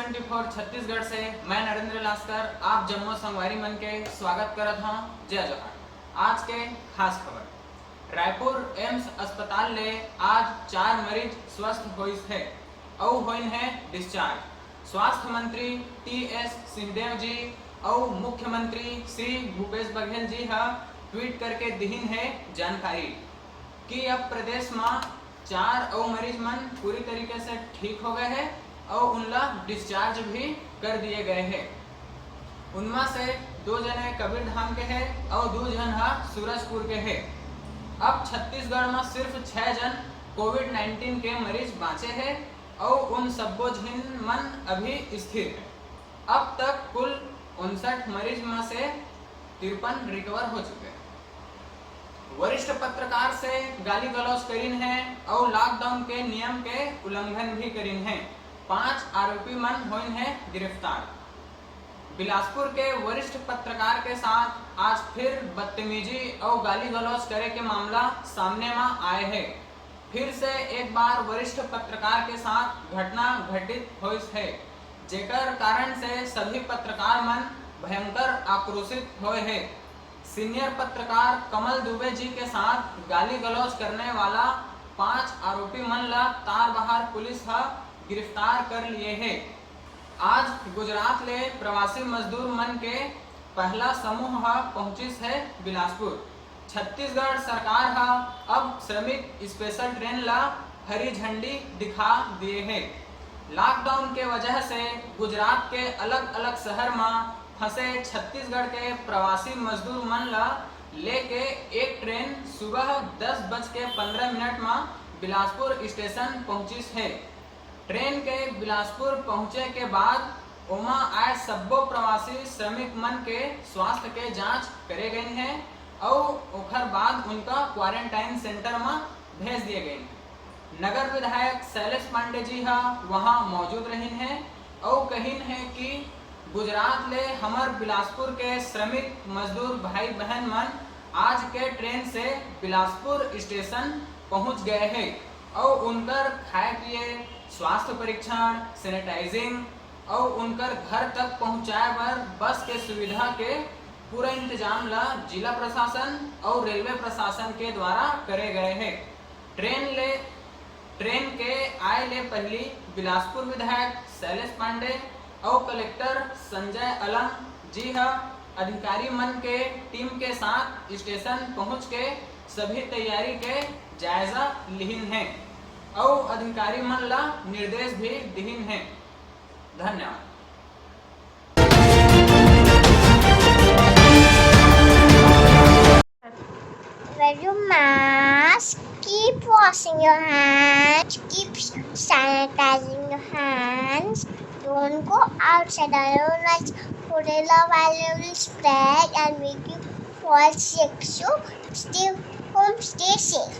24 छत्तीसगढ़ से मैं नरेंद्र लास्कर आप जम्मू संगवारी मन के स्वागत करत हूँ। जय जोहार। आज के खास खबर रायपुर एम्स अस्पताल ले आज 4 मरीज स्वस्थ होइस है और होइन है डिस्चार्ज। स्वास्थ्य मंत्री टी.एस. सिंहदेव जी और मुख्यमंत्री श्री भूपेश बघेल जी हा ट्वीट करके दिहिन है जानकारी कि अब प्रदेश में 4 और मरीज मन पूरी तरीके से ठीक हो गए हैं और उनला डिस्चार्ज भी कर दिए गए हैं। उनमें से 2 जने कबीर धाम के हैं और 2 जन सूरजपुर के हैं। अब छत्तीसगढ़ में सिर्फ 6 जन कोविड-19 के मरीज बाँचे हैं और उन सबको जिन मन अभी स्थिर है। अब तक कुल 59 मरीज में से 53 रिकवर हो चुके हैं। वरिष्ठ पत्रकार से गाली गलौज करीन है और लॉकडाउन के नियम के उल्लंघन भी करीन है। 5 आरोपी मन होइन है गिरफ्तार। बिलासपुर के वरिष्ठ पत्रकार के साथ आज फिर बदतमीजी और गाली गलौज करे के मामला सामने में आए हैं। फिर से एक बार वरिष्ठ पत्रकार के साथ घटना घटित हुई है, जेकर कारण से सभी पत्रकार मन भयंकर आक्रोशित हुए हैं। सीनियर पत्रकार कमल दुबे जी के साथ गाली गलौज करने वाला 5 आरोपी मन ला तारबहार पुलिस गिरफ्तार कर लिए हैं। आज गुजरात ले प्रवासी मजदूर मन के पहला समूह पहुंचिस है बिलासपुर। छत्तीसगढ़ सरकार अब श्रमिक स्पेशल ट्रेन ला हरी झंडी दिखा दिए हैं। लॉकडाउन के वजह से गुजरात के अलग अलग शहर में फंसे छत्तीसगढ़ के प्रवासी मजदूर मन ला लेके एक ट्रेन सुबह 10:15 में बिलासपुर स्टेशन पहुंचिस है। ट्रेन के बिलासपुर पहुंचे के बाद ओमा आए सब्बो प्रवासी श्रमिक मन के स्वास्थ्य के जांच करे गए हैं और ओखर बाद उनका क्वारंटाइन सेंटर में भेज दिए गए हैं। नगर विधायक शैलेश पांडे जी वहां मौजूद रहे हैं और कहिन है कि गुजरात ले हमर बिलासपुर के श्रमिक मजदूर भाई बहन मन आज के ट्रेन से बिलासपुर स्टेशन पहुंच गए हैं और उनकर खाए पिए स्वास्थ्य परीक्षण सैनिटाइजिंग और उनकर घर तक पहुंचाए पर बस के सुविधा के पूरा इंतजाम ला जिला प्रशासन और रेलवे प्रशासन के द्वारा करे गए हैं। ट्रेन के आए ले पहली बिलासपुर विधायक शैलेश पांडे और कलेक्टर संजय अलंग जी अधिकारी मन के टीम के साथ स्टेशन पहुंच के सभी तैयारी के जायजा लिहिन है और अधिकारी मन ला निर्देश भी दिहिन है। धन्यवाद। Wear your mask, keep washing your hands, keep sanitizing your hands. Don't go outside alone as Chlorella will spread and make you fall sick. So stay home, stay safe.